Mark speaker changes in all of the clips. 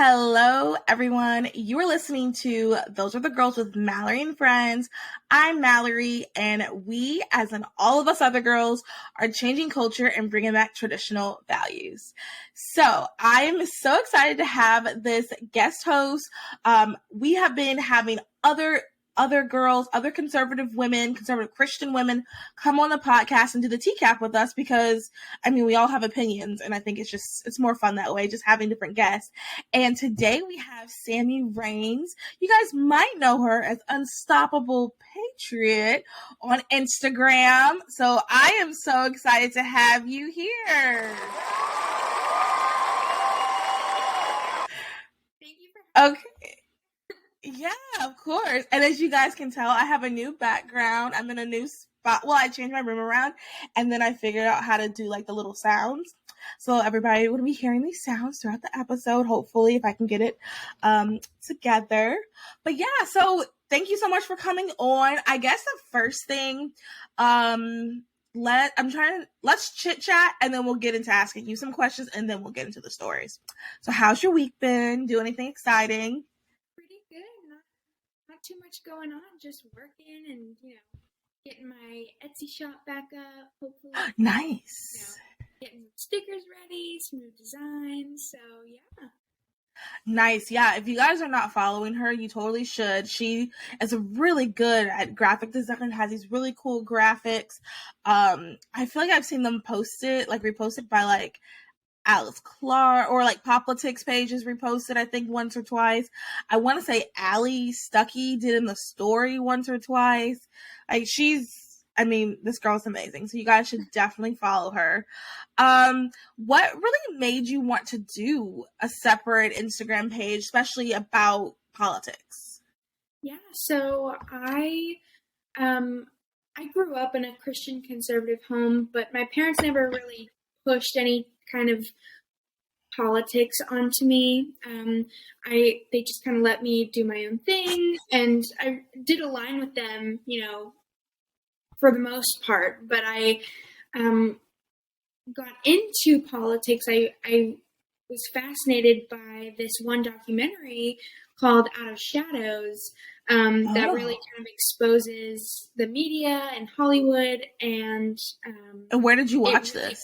Speaker 1: Hello, everyone. You are listening to Those Are the Girls with Mallory and Friends. I'm Mallory, and we, as in all of us other girls, are changing culture and bringing back traditional values. So I am so excited to have this guest host. We have been having other girls, other conservative women, conservative Christian women come on the podcast and do the TCAP with us because, we all have opinions, and I think it's more fun that way, just having different guests. And today we have Sammy Raines. You guys might know her as Unstoppable Patriot on Instagram. So I am so excited to have you here.
Speaker 2: Thank you for having me.
Speaker 1: Okay. Yeah, of course. And as you guys can tell, I have a new background. I'm in a new spot. Well, I changed my room around, and then I figured out how to do like the little sounds. So everybody would be hearing these sounds throughout the episode, hopefully, if I can get it together. But yeah, so thank you so much for coming on. I guess the first thing, let's chit chat, and then we'll get into asking you some questions, and then we'll get into the stories. So how's your week been? Do anything exciting?
Speaker 2: Pretty good. Not too much going on. Just working and getting my Etsy shop back up. Hopefully,
Speaker 1: Nice.
Speaker 2: Getting stickers ready, some new designs. So yeah.
Speaker 1: Nice. Yeah. If you guys are not following her, you totally should. She is really good at graphic design, has these really cool graphics. I feel like I've seen them reposted by Alex Clark, or Poplitics pages reposted, I think, once or twice. I want to say Allie Stuckey did in the story once or twice. This girl's amazing. So you guys should definitely follow her. What really made you want to do a separate Instagram page, especially about politics?
Speaker 2: Yeah. So I grew up in a Christian conservative home, but my parents never really pushed any kind of politics onto me. They just kind of let me do my own thing, and I did align with them, for the most part. But I got into politics. I was fascinated by this one documentary called Out of Shadows that really kind of exposes the media and Hollywood. And
Speaker 1: where did you watch this?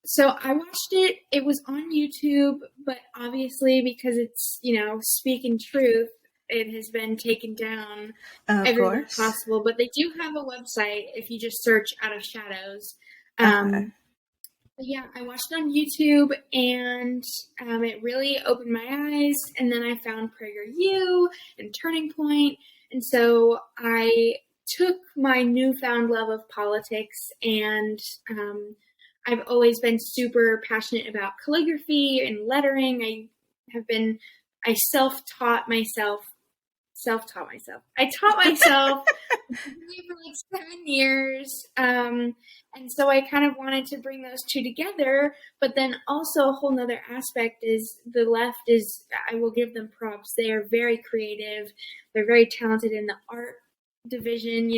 Speaker 2: So I watched it. It was on YouTube, but obviously because it's, speaking truth, it has been taken down everywhere possible. But they do have a website if you just search Out of Shadows. But yeah, I watched it on YouTube, and it really opened my eyes. And then I found PragerU and Turning Point. And so I took my newfound love of politics, and I've always been super passionate about calligraphy and lettering. I self-taught myself. I taught myself for 7 years. And so I kind of wanted to bring those two together. But then also a whole nother aspect is the left is, I will give them props. They are very creative. They're very talented in the art division.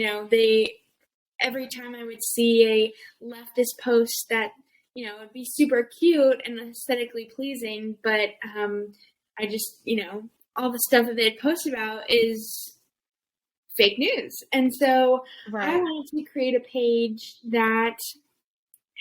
Speaker 2: Every time I would see a leftist post that, would be super cute and aesthetically pleasing, but I just, all the stuff that they'd post about is fake news. And so I wanted to create a page that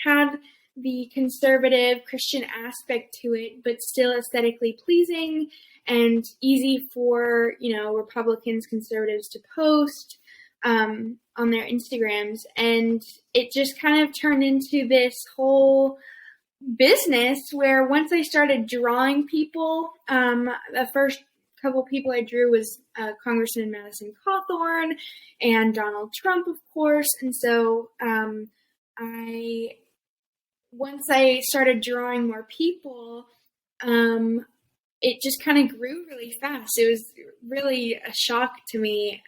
Speaker 2: had the conservative Christian aspect to it, but still aesthetically pleasing and easy for, Republicans, conservatives to post on their Instagrams. And it just kind of turned into this whole business where once I started drawing people, the first couple people I drew was Congressman Madison Cawthorn and Donald Trump, of course. And so once I started drawing more people, it just kind of grew really fast. It was really a shock to me.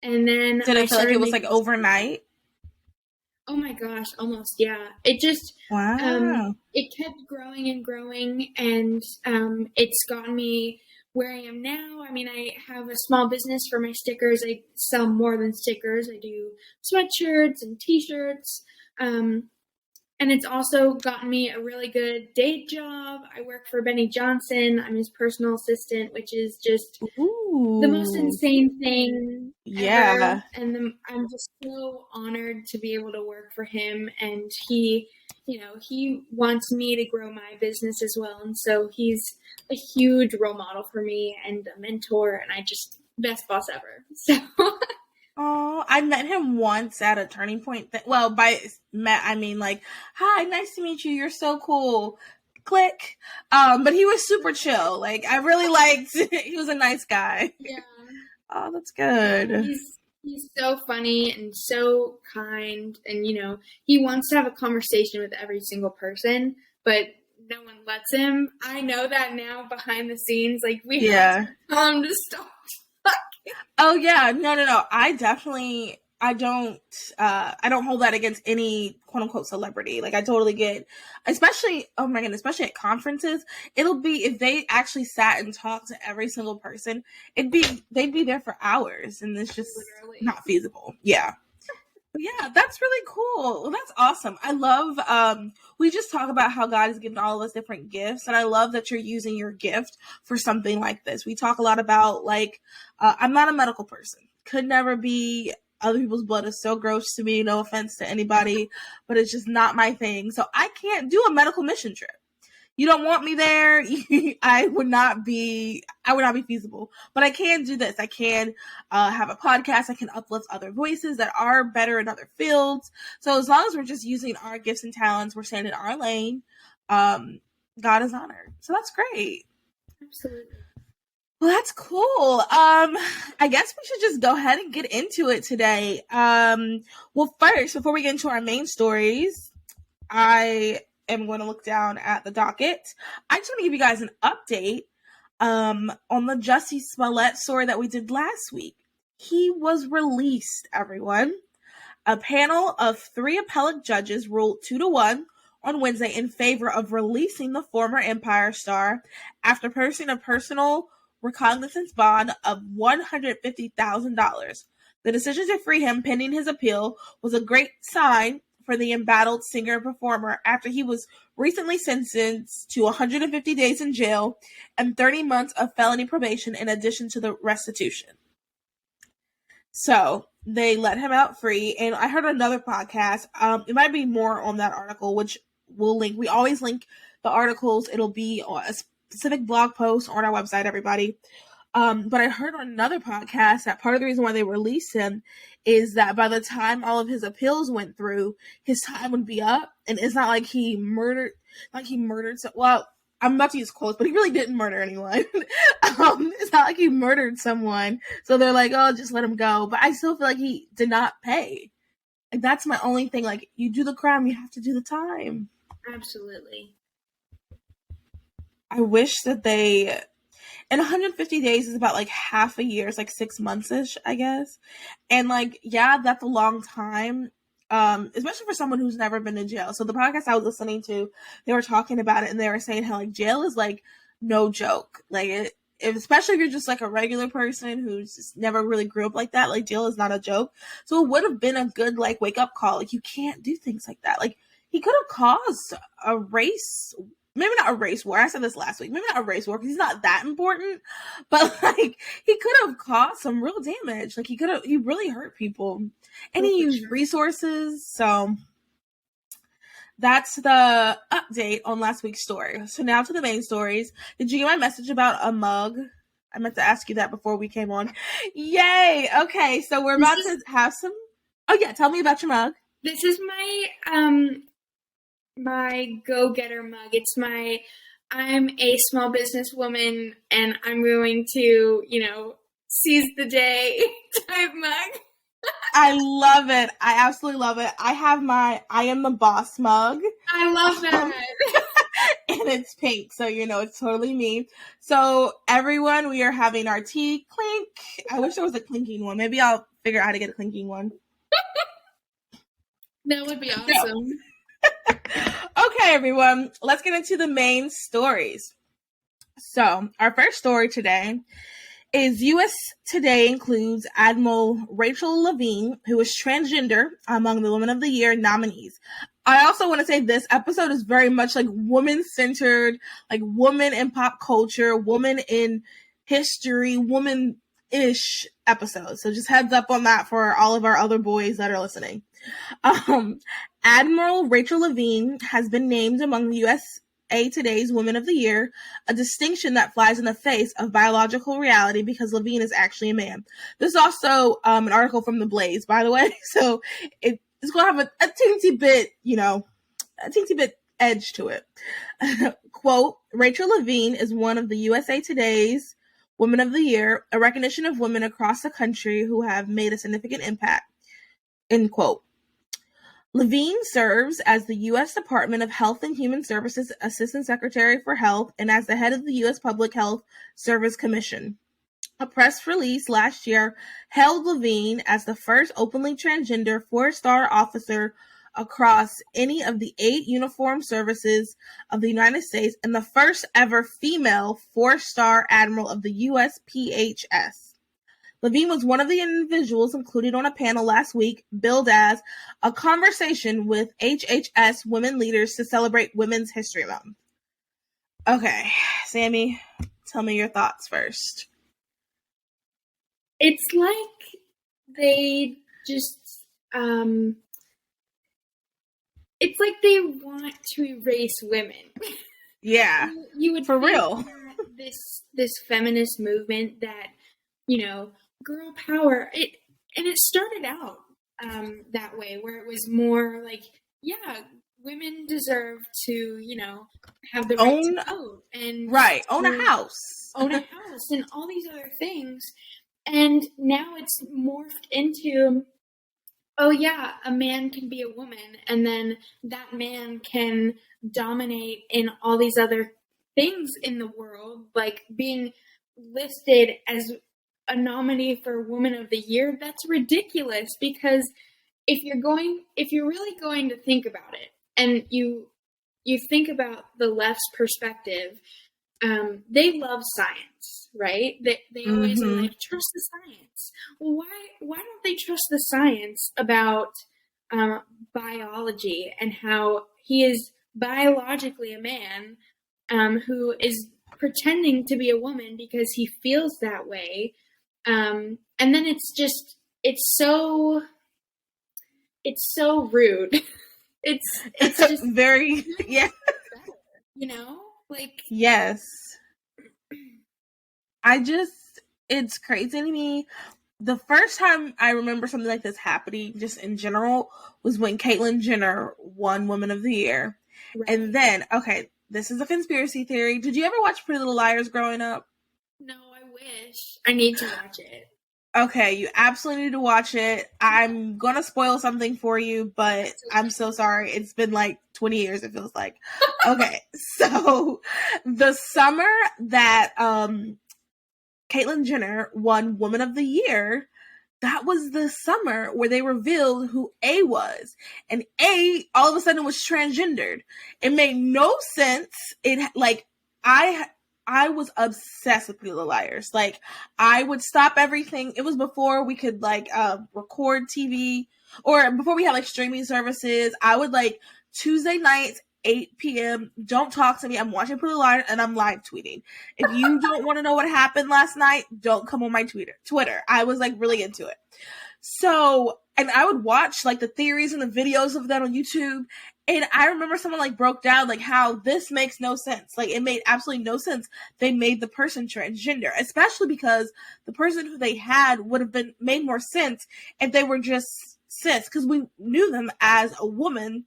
Speaker 2: And then
Speaker 1: did it feel like it was overnight?
Speaker 2: Oh my gosh, almost, yeah. It just, it kept growing and growing, and it's gotten me where I am now. I have a small business for my stickers. I sell more than stickers. I do sweatshirts and t-shirts. And it's also gotten me a really good day job. I work for Benny Johnson. I'm his personal assistant, which is just the most insane thing ever. And I'm just so honored to be able to work for him. And he wants me to grow my business as well. And so he's a huge role model for me and a mentor. And I just, best boss ever. So...
Speaker 1: Oh, I met him once at a Turning Point. I mean like, hi, nice to meet you. You're so cool. Click. But he was super chill. Like, I really liked. He was a nice guy.
Speaker 2: Yeah.
Speaker 1: Oh, that's good.
Speaker 2: He's so funny and so kind, and he wants to have a conversation with every single person, but no one lets him. I know that now behind the scenes. Like, we have to tell him to stop.
Speaker 1: Oh yeah, no. I don't hold that against any quote unquote celebrity. Like, I totally get, especially at conferences, it'll be, if they actually sat and talked to every single person, they'd be there for hours, and it's just not feasible. Yeah. Yeah, that's really cool. Well, that's awesome. I love, we just talk about how God has given all of us different gifts, and I love that you're using your gift for something like this. We talk a lot about, like, I'm not a medical person. Could never be. Other people's blood is so gross to me. No offense to anybody, but it's just not my thing. So I can't do a medical mission trip. You don't want me there. I would not be feasible, but I can do this. I can have a podcast. I can uplift other voices that are better in other fields. So as long as we're just using our gifts and talents, we're staying in our lane. God is honored. So that's great.
Speaker 2: Absolutely.
Speaker 1: Well, that's cool. I guess we should just go ahead and get into it today. Well, first, before we get into our main stories, I am going to look down at the docket. I just want to give you guys an update on the Jussie Spellette story that we did last week. He was released, everyone. A panel of 3 appellate judges ruled 2-1 on Wednesday in favor of releasing the former Empire star after posting a personal recognizance bond of $150,000. The decision to free him pending his appeal was a great sign for the embattled singer-performer after he was recently sentenced to 150 days in jail and 30 months of felony probation in addition to the restitution. So they let him out free, and I heard another podcast. It might be more on that article, which we'll link. We always link the articles. It'll be on a specific blog post on our website, everybody. But I heard on another podcast that part of the reason why they released him is that by the time all of his appeals went through, his time would be up. And it's not like he murdered, well, I'm about to use quotes, but he really didn't murder anyone. It's not like he murdered someone. So they're like, oh, just let him go. But I still feel like he did not pay. And that's my only thing. Like, you do the crime, you have to do the time.
Speaker 2: Absolutely.
Speaker 1: I wish that and 150 days is about like half a year. It's like 6 months-ish, I guess. And like, yeah, that's a long time. Especially for someone who's never been to jail. So the podcast I was listening to, they were talking about it, and they were saying how like jail is like no joke. Like, especially if you're just like a regular person who's just never really grew up like that, like jail is not a joke. So it would have been a good like wake up call. Like, you can't do things like that. Like, he could have caused a race, maybe not a race war. I said this last week. Maybe not a race war because he's not that important. But like, he could have caused some real damage. Like, he really hurt people, and he used resources. So that's the update on last week's story. So now to the main stories. Did you get my message about a mug? I meant to ask you that before we came on. Yay! Okay, so we're about to have some. Oh yeah, tell me about your mug.
Speaker 2: This is my go-getter mug. It's I'm a small businesswoman, and I'm going to, seize the day type mug.
Speaker 1: I love it. I absolutely love it. I have my I am the boss mug.
Speaker 2: I love that.
Speaker 1: And it's pink, so it's totally me. So everyone, we are having our tea clink. I wish there was a clinking one. Maybe I'll figure out how to get a clinking one.
Speaker 2: That would be awesome.
Speaker 1: No. Okay, everyone, let's get into the main stories. So our first story today is U.S. Today includes Admiral Rachel Levine, who is transgender, among the Women of the Year nominees. I also want to say this episode is very much like woman-centered, like woman in pop culture, woman in history, woman-ish episode. So just heads up on that for all of our other boys that are listening. Admiral Rachel Levine has been named among the USA Today's Women of the Year, a distinction that flies in the face of biological reality because Levine is actually a man. This is also an article from The Blaze, by the way, so it's going to have a teensy bit, a teensy bit edge to it. Quote, Rachel Levine is one of the USA Today's Women of the Year, a recognition of women across the country who have made a significant impact, end quote. Levine serves as the U.S. Department of Health and Human Services Assistant Secretary for Health and as the head of the U.S. Public Health Service Commission. A press release last year hailed Levine as the first openly transgender 4-star officer across any of the 8 uniformed services of the United States and the first ever female 4-star admiral of the USPHS. Levine was one of the individuals included on a panel last week billed as a conversation with HHS women leaders to celebrate Women's History Month. Okay, Sammy, tell me your thoughts first.
Speaker 2: It's like they just, it's like they want to erase women.
Speaker 1: Yeah,
Speaker 2: you would
Speaker 1: for real.
Speaker 2: This feminist movement that, girl power, it started out that way, where it was more like, yeah, women deserve to, have the right to vote and
Speaker 1: own a house,
Speaker 2: and all these other things. And now it's morphed into, oh yeah, a man can be a woman, and then that man can dominate in all these other things in the world, like being listed as a nominee for Woman of the Year. That's ridiculous, because if you're really going to think about it, and you think about the left's perspective, they love science, right? They always are like, trust the science. Well, why don't they trust the science about biology and how he is biologically a man who is pretending to be a woman because he feels that way? And then it's so rude. It's just
Speaker 1: very, yeah.
Speaker 2: Like,
Speaker 1: yes. It's crazy to me. The first time I remember something like this happening, just in general, was when Caitlyn Jenner won Woman of the Year. Right. And then, okay, this is a conspiracy theory. Did you ever watch Pretty Little Liars growing up?
Speaker 2: No, I wish. I need to watch it.
Speaker 1: Okay, you absolutely need to watch it. I'm gonna spoil something for you, but I'm so sorry. It's been like 20 years, it feels like. Okay, so the summer that Caitlyn Jenner won Woman of the Year, that was the summer where they revealed who A was. And A, all of a sudden, was transgendered. It made no sense. I was obsessed with Pretty Little Liars. Like, I would stop everything. It was before we could, record TV, or before we had, streaming services. I would, Tuesday nights, 8 p.m., don't talk to me. I'm watching Pretty Little Liars, and I'm live tweeting. If you don't want to know what happened last night, don't come on my Twitter. I was, really into it. So, and I would watch, the theories and the videos of that on YouTube. And I remember someone, broke down, how this makes no sense. It made absolutely no sense. They made the person transgender, especially because the person who they had would have made more sense if they were just cis, because we knew them as a woman.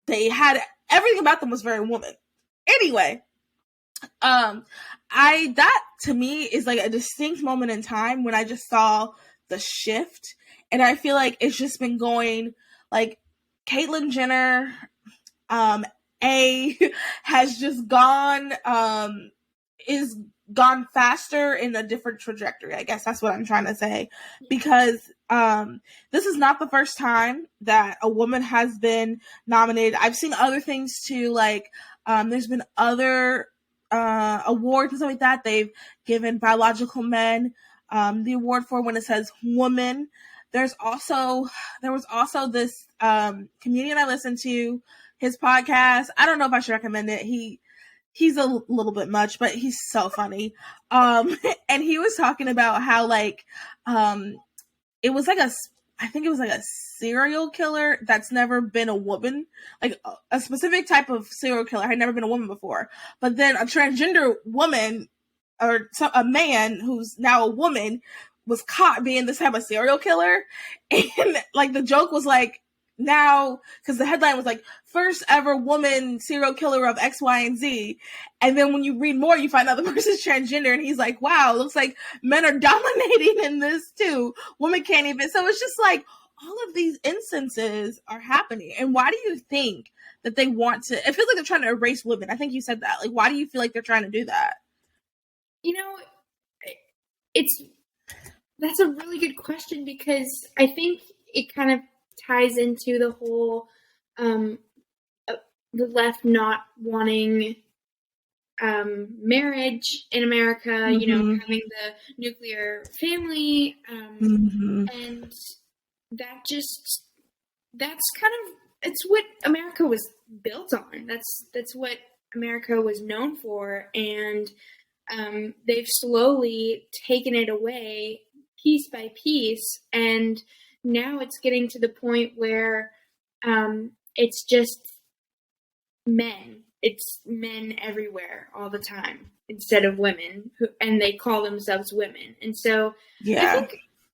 Speaker 1: They had, everything about them was very woman. Anyway, that to me is, a distinct moment in time when I just saw the shift. And I feel like it's just been going, Caitlyn Jenner, has just gone faster in a different trajectory. I guess that's what I'm trying to say, because this is not the first time that a woman has been nominated. I've seen other things too, there's been other awards and stuff like that. They've given biological men the award for when it says woman. there was also this comedian I listened to, his podcast. I don't know if I should recommend it. He's a little bit much, but he's so funny. And he was talking about how like it was like I think it was like a serial killer that's never been a woman, like a specific type of serial killer had never been a woman before. But then a transgender woman or a man who's now a woman was caught being this type of serial killer. And like the joke was like, now, because the headline was like, first ever woman serial killer of X, Y, and Z. And then when you read more, you find out the person's transgender, and he's like, wow, looks like men are dominating in this too. Women can't even. So it's just like, all of these instances are happening. And why do you think that they want to? It feels like they're trying to erase women. I think you said that. Like, why do you feel like they're trying to do that?
Speaker 2: You know, that's a really good question, because I think it kind of ties into the whole the left not wanting marriage in America, mm-hmm. you know, having the nuclear family, mm-hmm. and that's kind of, it's what America was built on. That's what America was known for, and they've slowly taken it away piece by piece, and now it's getting to the point where it's just men. It's men everywhere all the time instead of women, and they call themselves women. And so yeah.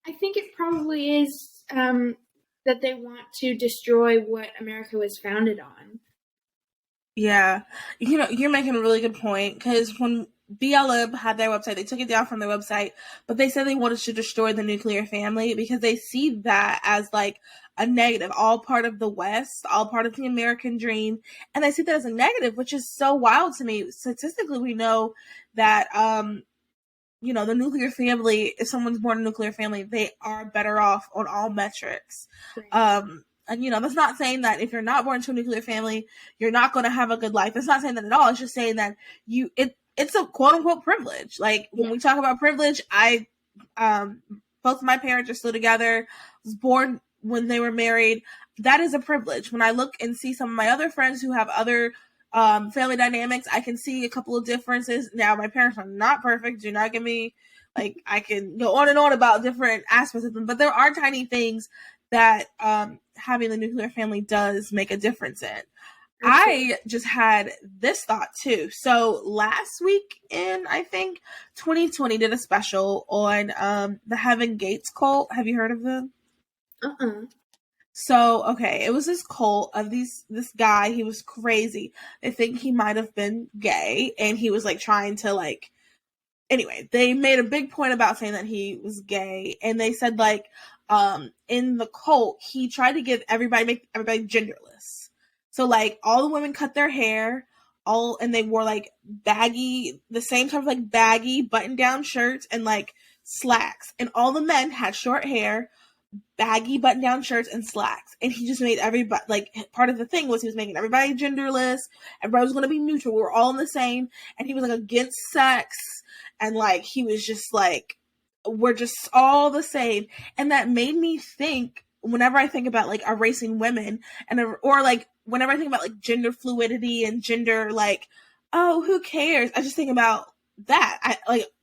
Speaker 2: I think it probably is that they want to destroy what America was founded on.
Speaker 1: Yeah. You know, you're making a really good point, because when BLM had their website, they took it down from their website, but they said they wanted to destroy the nuclear family because they see that as like a negative, all part of the West, all part of the American dream. And they see that as a negative, which is so wild to me. Statistically, we know that, you know, the nuclear family, if someone's born in a nuclear family, they are better off on all metrics. Right. And, you know, that's not saying that if you're not born into a nuclear family, you're not going to have a good life. That's not saying that at all. It's just saying that it's a quote unquote privilege. Like when we talk about privilege, both of my parents are still together, was born when they were married. That is a privilege. When I look and see some of my other friends who have other family dynamics, I can see a couple of differences. Now, my parents are not perfect. Do not give me, like, I can go on and on about different aspects of them, but there are tiny things that having the nuclear family does make a difference in. I just had this thought too. So last week in, I think, 2020 did a special on the Heaven Gates cult. Have you heard of them? So, okay, it was this cult of this guy. He was crazy. They think he might have been gay, and he was like trying to like, anyway, they made a big point about saying that he was gay, and they said like, in the cult, he tried to make everybody genderless. So like all the women cut their hair, and they wore like baggy, the same type of like baggy button down shirts and like slacks, and all the men had short hair, baggy button down shirts and slacks. And he just made everybody, like, part of the thing was he was making everybody genderless. Everybody was going to be neutral. We were all in the same. And he was like against sex. And like, he was just like, we're just all the same. And that made me think, whenever I think about like erasing women, or like whenever I think about like gender fluidity and gender, like, oh, who cares? I just think about that.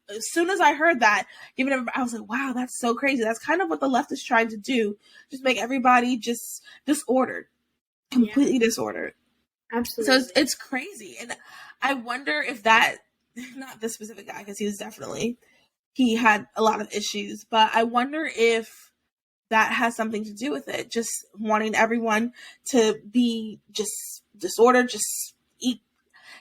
Speaker 1: As soon as I heard that, I was like, wow, that's so crazy. That's kind of what the left is trying to do. Just make everybody just disordered, completely disordered.
Speaker 2: Absolutely.
Speaker 1: So it's crazy. And I wonder if that, not this specific guy, because he had a lot of issues, but I wonder if that has something to do with it. Just wanting everyone to be just disordered, just eat.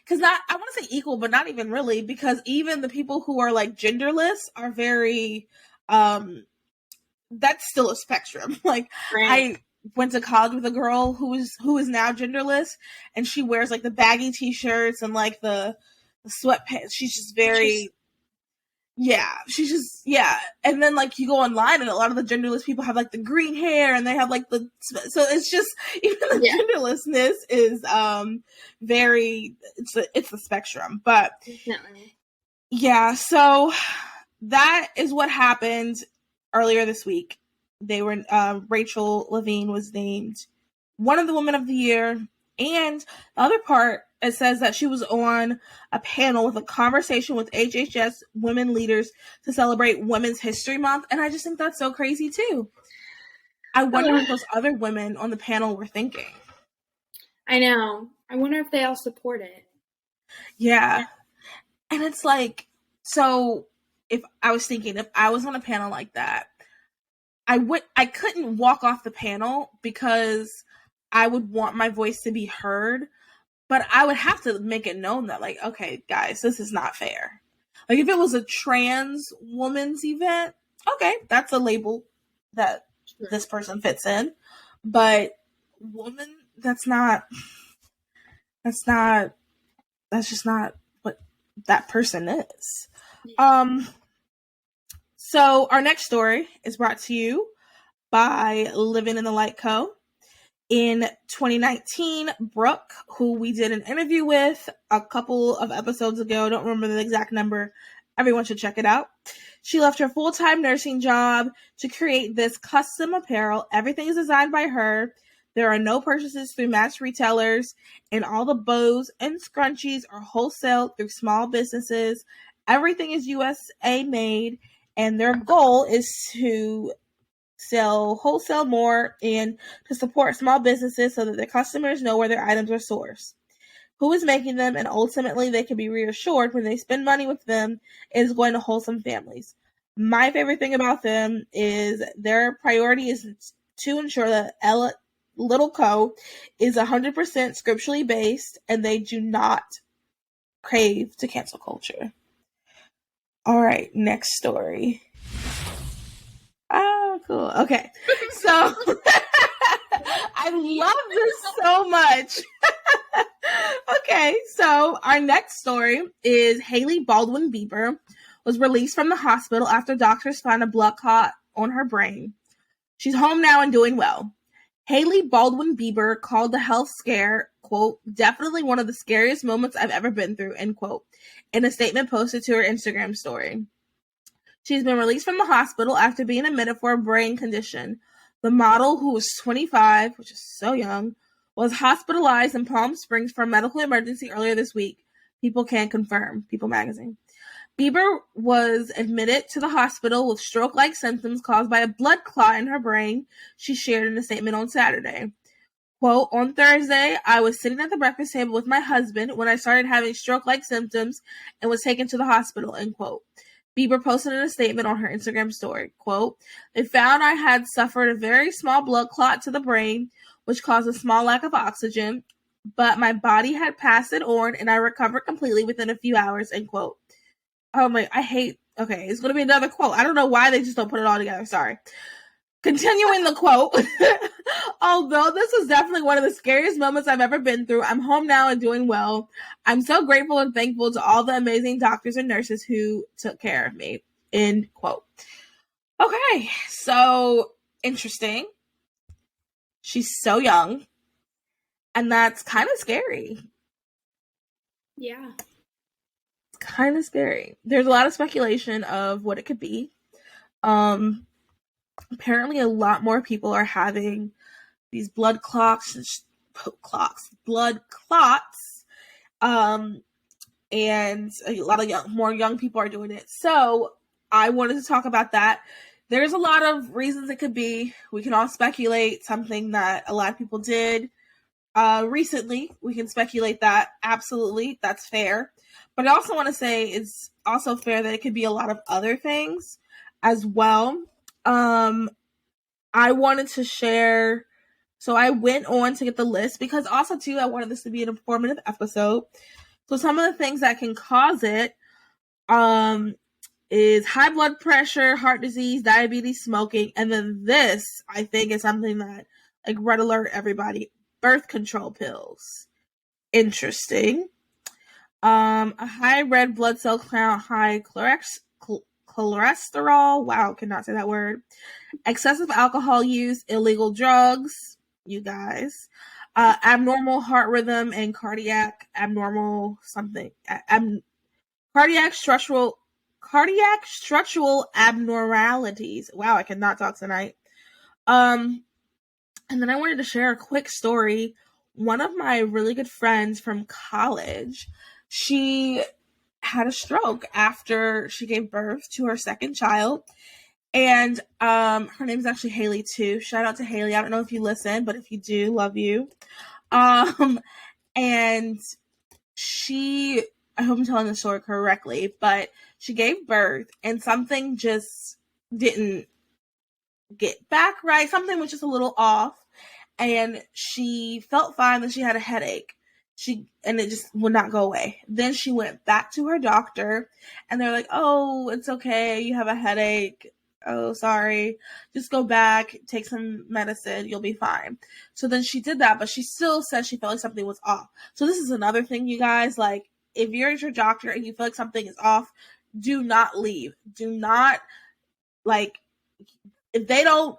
Speaker 1: Because I want to say equal, but not even really, because even the people who are like genderless are very, that's still a spectrum. Like, right. I went to college with a girl who is now genderless, and she wears like the baggy t-shirts and like the sweatpants. She's just very, and then like you go online and a lot of the genderless people have like the green hair, and they have like so it's just, even the genderlessness is very, it's a spectrum. But
Speaker 2: definitely.
Speaker 1: Yeah, so that is what happened earlier this week They were Rachel Levine was named one of the Women of the Year. And the other part, it says that she was on a panel with a conversation with HHS women leaders to celebrate Women's History Month. And I just think that's so crazy, too. I wonder what those other women on the panel were thinking.
Speaker 2: I know. I wonder if they all support it.
Speaker 1: Yeah. And it's like, so if I was on a panel like that, I couldn't walk off the panel because I would want my voice to be heard, but I would have to make it known that, like, okay, guys, this is not fair. Like, if it was a trans woman's event, okay, that's a label that this person fits in. But woman, that's just not what that person is. Yeah. So our next story is brought to you by Living in the Light Co. In 2019, Brooke, who we did an interview with a couple of episodes ago, don't remember the exact number, everyone should check it out. She left her full-time nursing job to create this custom apparel. Everything is designed by her. There are no purchases through mass retailers, and all the bows and scrunchies are wholesale through small businesses. Everything is USA made, and their goal is to sell wholesale more and to support small businesses so that their customers know where their items are sourced, who is making them, and ultimately they can be reassured when they spend money with them it is going to wholesome families. My favorite thing about them is their priority is to ensure that Little Co. is 100% scripturally based and they do not crave to cancel culture. All right, next story. Oh, cool. Okay. So I love this so much. Okay, so our next story is Hailey Baldwin Bieber was released from the hospital after doctors found a blood clot on her brain. She's home now and doing well. Hailey Baldwin Bieber called the health scare, quote, definitely one of the scariest moments I've ever been through, end quote, in a statement posted to her Instagram story. She's been released from the hospital after being admitted for a brain condition. The model, who was 25, which is so young, was hospitalized in Palm Springs for a medical emergency earlier this week. People can confirm. People magazine. Bieber was admitted to the hospital with stroke-like symptoms caused by a blood clot in her brain, she shared in a statement on Saturday. Quote, on Thursday, I was sitting at the breakfast table with my husband when I started having stroke-like symptoms and was taken to the hospital, end quote. Bieber posted in a statement on her Instagram story, quote, they found I had suffered a very small blood clot to the brain, which caused a small lack of oxygen, but my body had passed it on and I recovered completely within a few hours, end quote. Oh my, okay, it's going to be another quote. I don't know why they just don't put it all together. Sorry. Continuing the quote, although this was definitely one of the scariest moments I've ever been through, I'm home now and doing well. I'm so grateful and thankful to all the amazing doctors and nurses who took care of me, end quote. Okay, so interesting. She's so young, and that's kind of scary.
Speaker 2: Yeah.
Speaker 1: Kind of scary. There's a lot of speculation of what it could be. Apparently a lot more people are having these blood clots, and a lot of more young people are doing it. So I wanted to talk about that. There's a lot of reasons it could be. We can all speculate something that a lot of people did recently. We can speculate that. Absolutely. That's fair. But I also want to say it's also fair that it could be a lot of other things as well. I wanted to share, so I went on to get the list because also too, I wanted this to be an informative episode. So some of the things that can cause it, is high blood pressure, heart disease, diabetes, smoking, and then this, I think, is something that, like, red alert everybody, birth control pills. Interesting. A high red blood cell count, high cholesterol, wow, cannot say that word, excessive alcohol use, illegal drugs, you guys, abnormal heart rhythm and cardiac structural abnormalities. Wow, I cannot talk tonight. And then I wanted to share a quick story. One of my really good friends from college, she had a stroke after she gave birth to her second child. And her name is actually Haley too. Shout out to Haley. I don't know if you listen, but if you do, love you. And she, I hope I'm telling the story correctly, but she gave birth and something just didn't get back right. Something was just a little off. And she felt fine, then she had a headache. And it just would not go away. Then she went back to her doctor, and they're like, "Oh, it's okay. You have a headache. Oh, sorry. Just go back, take some medicine. You'll be fine." So then she did that, but she still said she felt like something was off. So this is another thing, you guys. Like, if you're at your doctor and you feel like something is off, do not leave. Do not, like, if they don't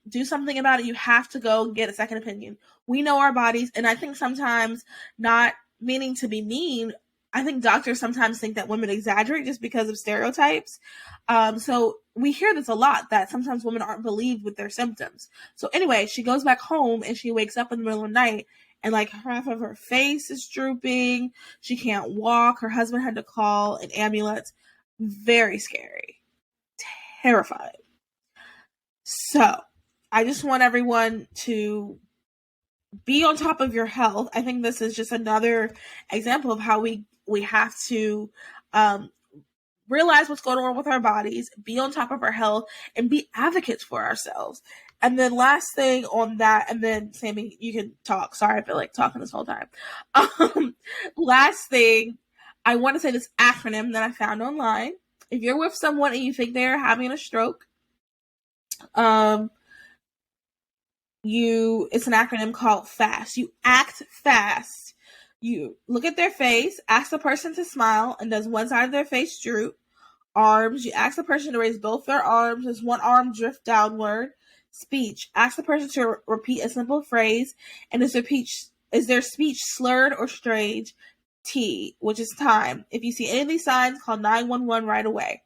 Speaker 1: do something about it, you have to go get a second opinion. We know our bodies, and I think sometimes, not meaning to be mean, I think doctors sometimes think that women exaggerate just because of stereotypes. So we hear this a lot, that sometimes women aren't believed with their symptoms. So anyway, she goes back home and she wakes up in the middle of the night and like half of her face is drooping. She can't walk. Her husband had to call an ambulance. Very scary. Terrifying. So I just want everyone to be on top of your health. I think this is just another example of how we have to realize what's going on with our bodies, be on top of our health, and be advocates for ourselves. And then last thing on that, and then Sammy, you can talk. Sorry, I feel like talking this whole time. Last thing, I want to say this acronym that I found online. If you're with someone and you think they're having a stroke, it's an acronym called FAST. You act fast. You look at their face, ask the person to smile, and does one side of their face droop? Arms, you ask the person to raise both their arms, does one arm drift downward? Speech, ask the person to repeat a simple phrase, and is their speech slurred or strange? T, which is time. If you see any of these signs, call 911 right away.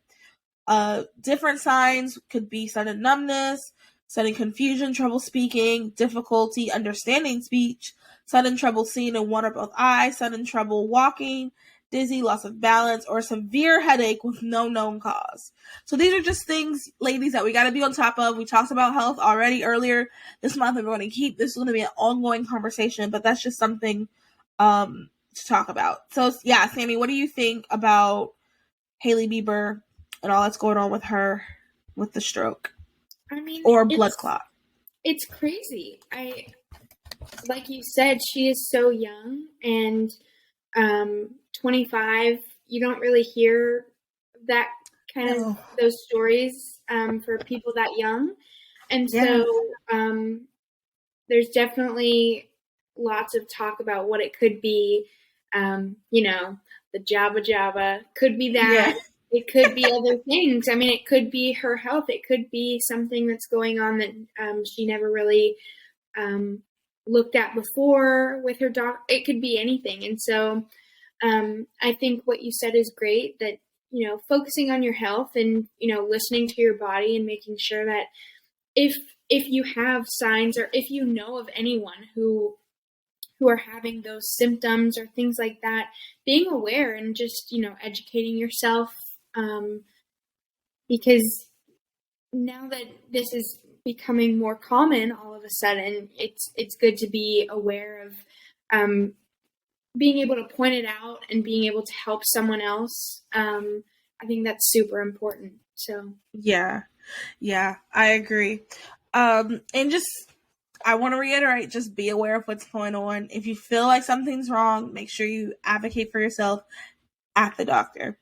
Speaker 1: Different signs could be sudden numbness, sudden confusion, trouble speaking, difficulty understanding speech, sudden trouble seeing in one or both eyes, sudden trouble walking, dizzy, loss of balance, or severe headache with no known cause. So these are just things, ladies, that we got to be on top of. We talked about health already earlier this month, and we're going to keep this is going to be an ongoing conversation, but that's just something to talk about. So yeah, Sammy, what do you think about Hailey Bieber and all that's going on with her with the stroke?
Speaker 2: I mean,
Speaker 1: or blood clot.
Speaker 2: It's crazy. Like you said, she is so young, and 25, you don't really hear that kind of those stories for people that young. And so there's definitely lots of talk about what it could be. The Jabba could be that. Yeah. It could be other things. I mean, it could be her health. It could be something that's going on that she never really looked at before with her doc. It could be anything. And so I think what you said is great, that, focusing on your health and, listening to your body and making sure that if you have signs, or if you know of anyone who are having those symptoms or things like that, being aware and just, educating yourself. Because now that this is becoming more common all of a sudden, it's good to be aware of being able to point it out and being able to help someone else. I think that's super important. So
Speaker 1: yeah, I agree. And just, I want to reiterate, just be aware of what's going on. If you feel like something's wrong, make sure you advocate for yourself at the doctor.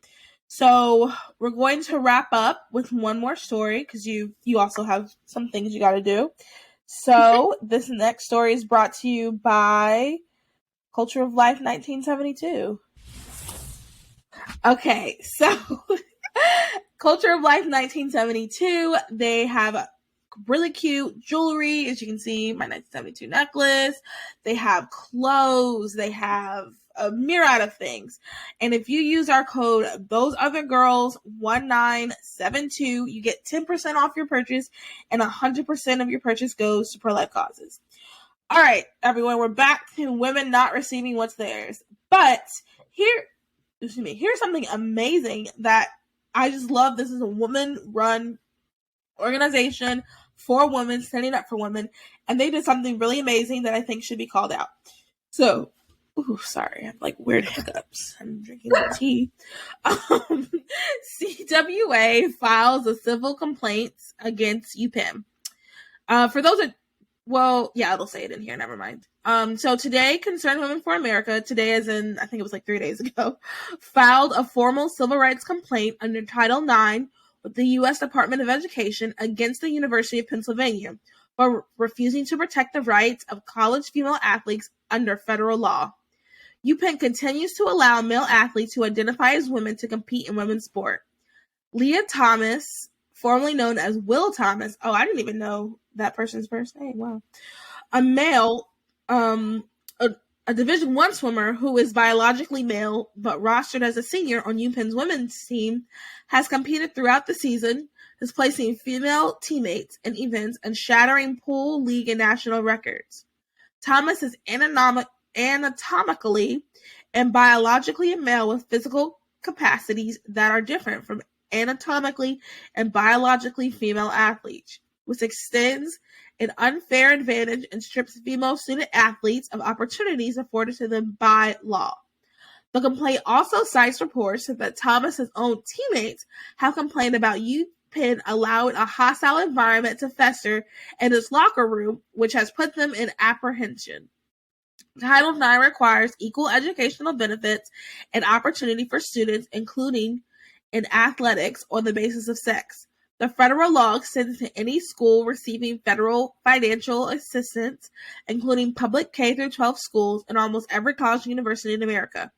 Speaker 1: So we're going to wrap up with one more story, because you also have some things you got to do. So this next story is brought to you by Culture of Life 1972. Okay, so Culture of Life 1972, they have really cute jewelry, as you can see, my 1972 necklace. They have clothes. They have a myriad of things. And if you use our code THOSEOTHERGIRLS1972, you get 10% off your purchase, and 100% of your purchase goes to pro-life causes. All right, everyone, we're back to women not receiving what's theirs. But here's something amazing that I just love. This is a woman-run organization for women, standing up for women, and they did something really amazing that I think should be called out. So, sorry, I have like weird hiccups. I'm drinking tea. CWA files a civil complaint against UPenn. For those that, it'll say it in here. Never mind. So today, Concerned Women for America, today as in, I think it was like 3 days ago, filed a formal civil rights complaint under Title IX with the U.S. Department of Education against the University of Pennsylvania for refusing to protect the rights of college female athletes under federal law. UPenn continues to allow male athletes who identify as women to compete in women's sport. Leah Thomas, formerly known as Will Thomas, I didn't even know that person's first name, wow. A male, a Division I swimmer who is biologically male but rostered as a senior on UPenn's women's team, has competed throughout the season, displacing female teammates in events and shattering pool, league, and national records. Thomas is anatomically and biologically a male with physical capacities that are different from anatomically and biologically female athletes, which extends an unfair advantage and strips female student athletes of opportunities afforded to them by law. The complaint also cites reports that Thomas's own teammates have complained about UPenn allowing a hostile environment to fester in its locker room, which has put them in apprehension. Title IX requires equal educational benefits and opportunity for students, including in athletics, on the basis of sex. The federal law extends to any school receiving federal financial assistance, including public K-12 schools and almost every college and university in America.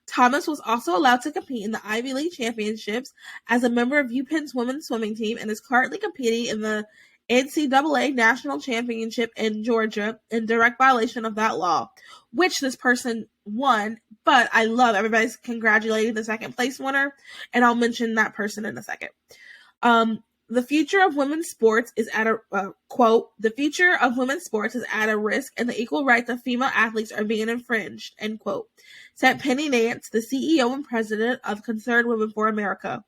Speaker 1: Thomas was also allowed to compete in the Ivy League championships as a member of UPenn's women's swimming team and is currently competing in the NCAA National Championship in Georgia in direct violation of that law, which this person won, but I love everybody's congratulating the second place winner, and I'll mention that person in a second. The future of women's sports is at a, quote, the future of women's sports is at a risk and the equal rights of female athletes are being infringed, end quote, said Penny Nance, the CEO and president of Concerned Women for America.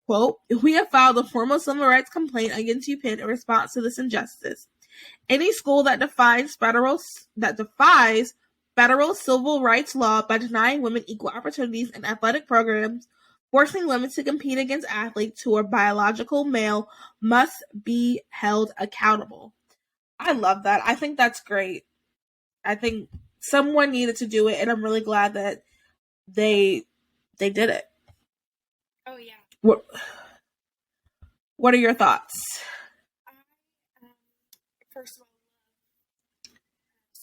Speaker 1: Quote, we have filed a formal civil rights complaint against UPenn in response to this injustice. Any school that defies federal civil rights law by denying women equal opportunities in athletic programs, forcing women to compete against athletes who are biological male, must be held accountable. I love that. I think that's great. I think someone needed to do it, and I'm really glad that they did it.
Speaker 2: Oh, yeah.
Speaker 1: What are your thoughts?
Speaker 2: First of all,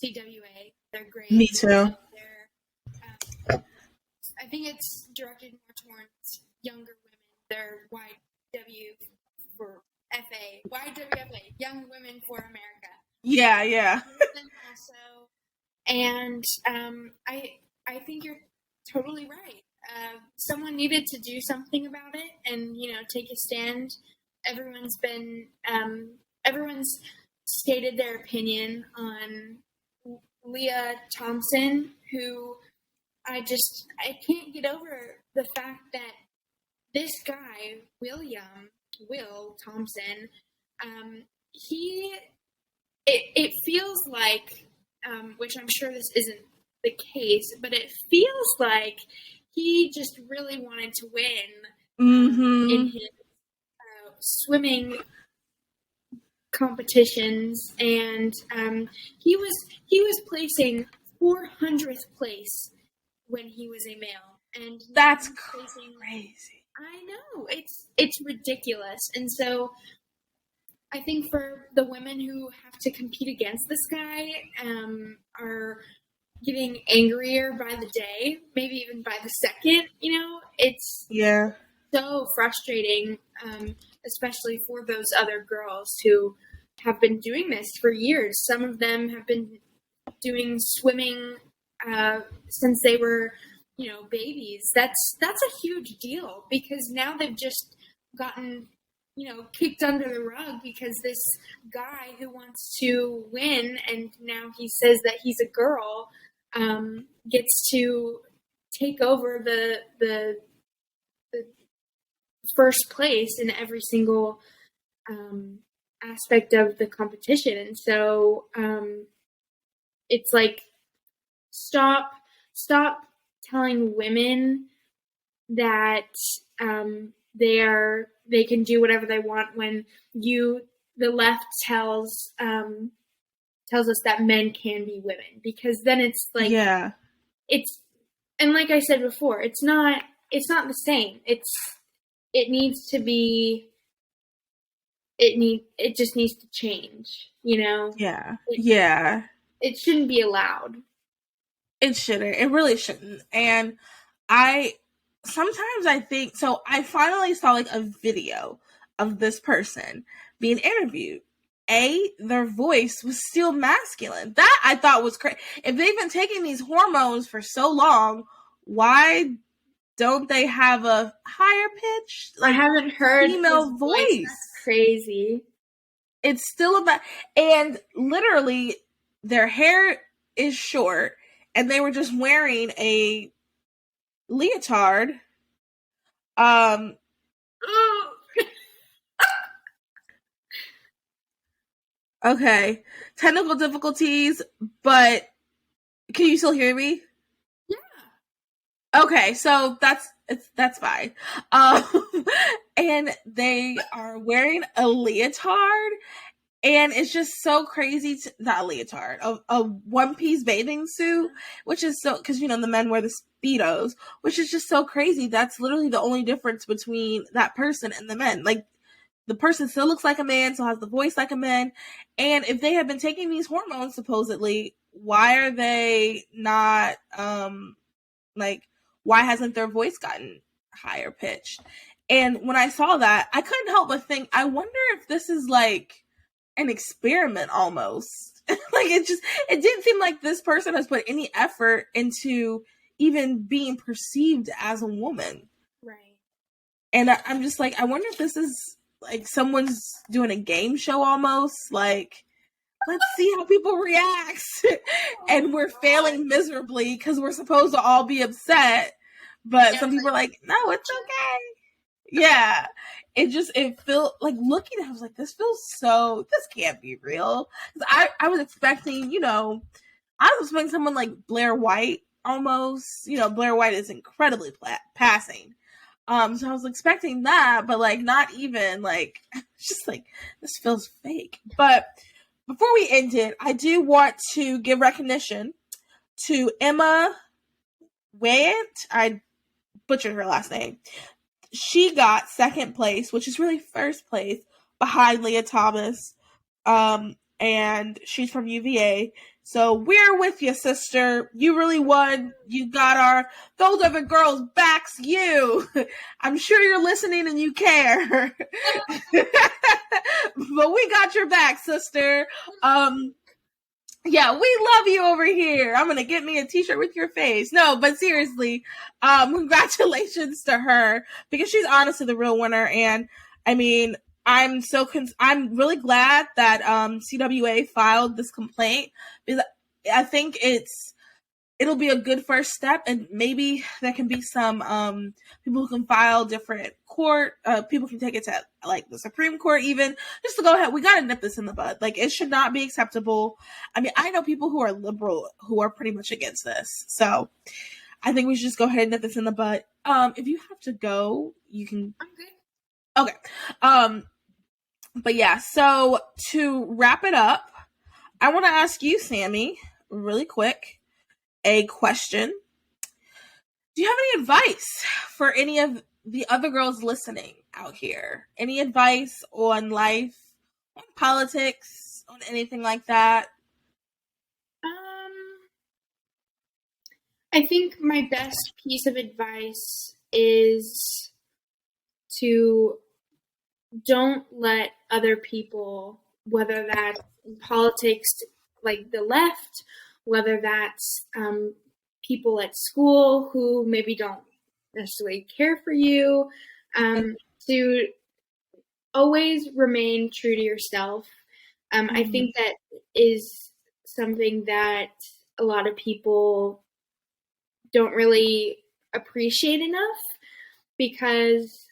Speaker 2: CWA, they're great.
Speaker 1: Me too.
Speaker 2: I think it's directed more towards younger women. They're YWFA, Young Women for America.
Speaker 1: Yeah.
Speaker 2: Also, and I think you're totally right. Someone needed to do something about it and, take a stand. Everyone's stated their opinion on Leah Thompson, who I can't get over the fact that this guy, Will Thompson, it feels like, which I'm sure this isn't the case, but it feels like he just really wanted to win in his swimming competitions, and he was placing 400th place when he was a male, and
Speaker 1: that's crazy.
Speaker 2: I know, it's ridiculous, and so I think for the women who have to compete against this guy are getting angrier by the day, maybe even by the second. It's so frustrating, especially for those other girls who have been doing this for years. Some of them have been doing swimming since they were, babies. That's a huge deal, because now they've just gotten, kicked under the rug because this guy who wants to win, and now he says that he's a girl, gets to take over the first place in every single aspect of the competition. And so it's like, stop telling women that they can do whatever they want, when the left tells us that men can be women, because then it's like, and like I said before, it's not the same. It just needs to change, It shouldn't be allowed.
Speaker 1: It shouldn't. It really shouldn't. And sometimes I think, so I finally saw like a video of this person being interviewed. Their voice was still masculine. That I thought was crazy. If they've been taking these hormones for so long, why don't they have a higher pitch?
Speaker 2: I haven't heard
Speaker 1: female voice.
Speaker 2: That's crazy.
Speaker 1: It's still about, and literally their hair is short, and they were just wearing a leotard. Okay. Technical difficulties, but can you still hear me?
Speaker 2: Yeah.
Speaker 1: Okay, so that's fine. And they are wearing a leotard, and it's just so crazy. Not a leotard, a one-piece bathing suit, which is so, because the men wear the Speedos, which is just so crazy. That's literally the only difference between that person and the men. Like, the person still looks like a man, still has the voice like a man. And if they have been taking these hormones, supposedly, why are they not, why hasn't their voice gotten higher pitch? And when I saw that, I couldn't help but think, I wonder if this is like an experiment almost. It didn't seem like this person has put any effort into even being perceived as a woman.
Speaker 2: Right.
Speaker 1: And I'm just like, I wonder if this is like someone's doing a game show almost. Like, let's see how people react. And we're failing miserably because we're supposed to all be upset. But some people are like, no, it's okay. Yeah. It felt like, looking at it, I was like, this can't be real. Because I was expecting, I was expecting someone like Blair White almost. Blair White is incredibly passing. So I was expecting that, but like not even, like, it's just like, this feels fake. But before we end it, I do want to give recognition to Emma Wyatt. I butchered her last name. She got second place, which is really first place, behind Leah Thomas. And she's from UVA. So we're with you, sister. You really won. You got those other girls backs you. I'm sure you're listening and you care. But we got your back, sister. Yeah, we love you over here. I'm going to get me a t-shirt with your face. No, but seriously, congratulations to her, because she's honestly the real winner. And I mean, I'm I'm really glad that CWA filed this complaint, because I think it'll be a good first step, and maybe there can be some people who can file different court. People can take it to like the Supreme Court, even, just to go ahead. We got to nip this in the bud. Like, it should not be acceptable. I mean, I know people who are liberal who are pretty much against this, so I think we should just go ahead and nip this in the bud. If you have to go, you can. I'm good. Okay. But yeah, so to wrap it up, I want to ask you, Sammy, really quick, a question. Do you have any advice for any of the other girls listening out here? Any advice on life, on politics, on anything like that?
Speaker 2: I think my best piece of advice is to don't let other people, whether that's in politics, like the left, whether that's people at school who maybe don't necessarily care for you, to always remain true to yourself. I think that is something that a lot of people don't really appreciate enough, because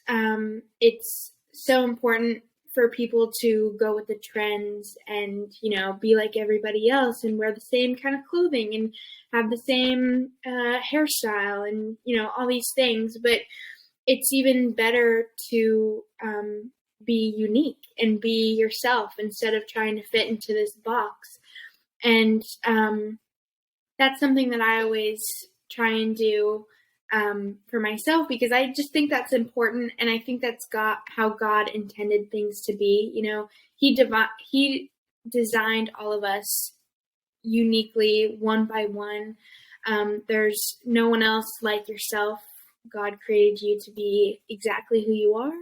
Speaker 2: it's so important for people to go with the trends and, be like everybody else and wear the same kind of clothing and have the same hairstyle and, all these things. But it's even better to be unique and be yourself instead of trying to fit into this box. And that's something that I always try and do for myself, because I just think that's important, and I think that's how God intended things to be. He designed all of us uniquely, one by one. There's no one else like yourself. God created you to be exactly who you are,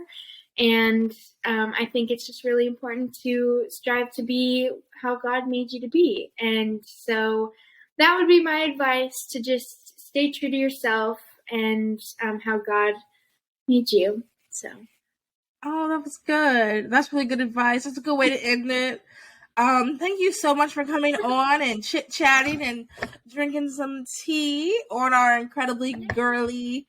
Speaker 2: and I think it's just really important to strive to be how God made you to be. And so that would be my advice, to just stay true to yourself and how God made you. So.
Speaker 1: Oh, that was good. That's really good advice. That's a good way to end it. Thank you so much for coming on and chit-chatting and drinking some tea on our incredibly girly,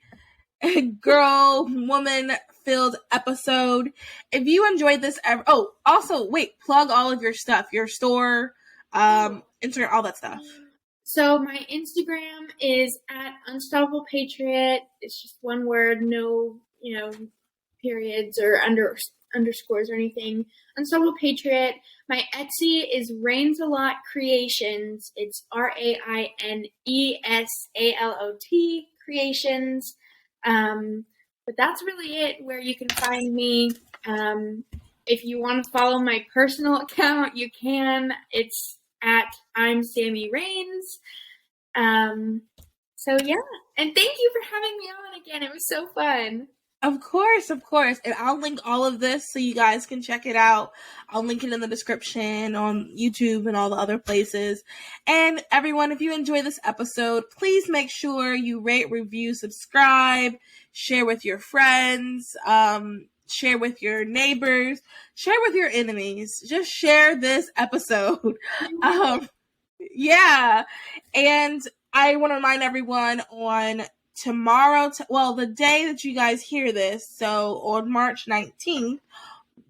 Speaker 1: woman-filled episode. If you enjoyed this also, plug all of your stuff, your store, Instagram, all that stuff.
Speaker 2: So my Instagram is at Unstoppable Patriot. It's just one word, no, periods or underscores or anything. Unstoppable Patriot. My Etsy is RainesalotCreations. It's RainesalotCreations. Creations. But that's really it, where you can find me. If you want to follow my personal account, you can. It's at I'm Sammy Raines. So yeah, and thank you for having me on again. It was so fun.
Speaker 1: Of course. And I'll link all of this so you guys can check it out. I'll link it in the description on YouTube and all the other places. And everyone, if you enjoy this episode, please make sure you rate, review, subscribe, share with your friends, share with your neighbors, share with your enemies. Just share this episode. Yeah. And I want to remind everyone on tomorrow, the day that you guys hear this, so on March 19th,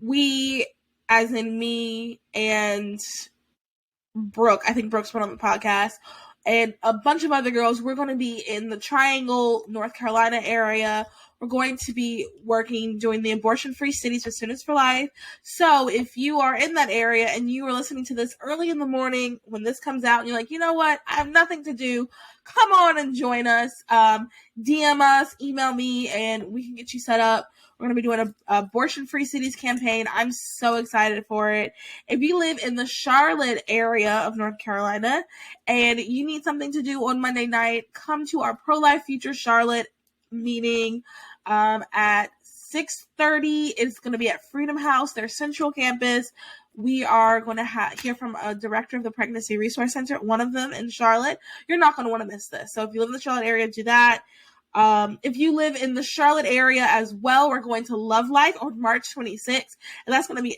Speaker 1: we, as in me and Brooke, I think Brooke's been on the podcast, and a bunch of other girls, we're going to be in the Triangle, North Carolina area. We're going to be doing the abortion-free cities with Students for Life. So if you are in that area and you are listening to this early in the morning when this comes out and you're like, you know what, I have nothing to do, come on and join us. DM us, email me, and we can get you set up. We're going to be doing an abortion-free cities campaign. I'm so excited for it. If you live in the Charlotte area of North Carolina and you need something to do on Monday night, come to our Pro-Life Future Charlotte meeting at 6:30. It's going to be at Freedom House, their central campus. We are going to hear from a director of the Pregnancy Resource Center, one of them in Charlotte. You're not going to want to miss this. So if you live in the Charlotte area, do that. If you live in the Charlotte area as well, we're going to Love Life on March 26th. And that's going to be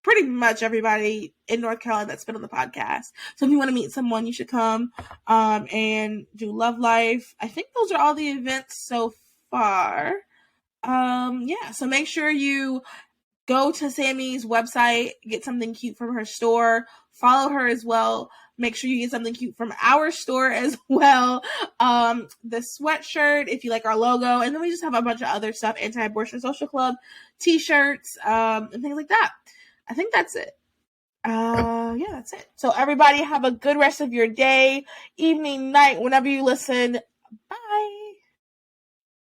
Speaker 1: pretty much everybody in North Carolina that's been on the podcast. So if you want to meet someone, you should come and do Love Life. I think those are all the events so far. So make sure you go to Sammy's website, get something cute from her store, follow her as well. Make sure you get something cute from our store as well. The sweatshirt, if you like our logo. And then we just have a bunch of other stuff, Anti-Abortion Social Club, t-shirts, and things like that. I think that's it. That's it. So everybody have a good rest of your day, evening, night, whenever you listen. Bye.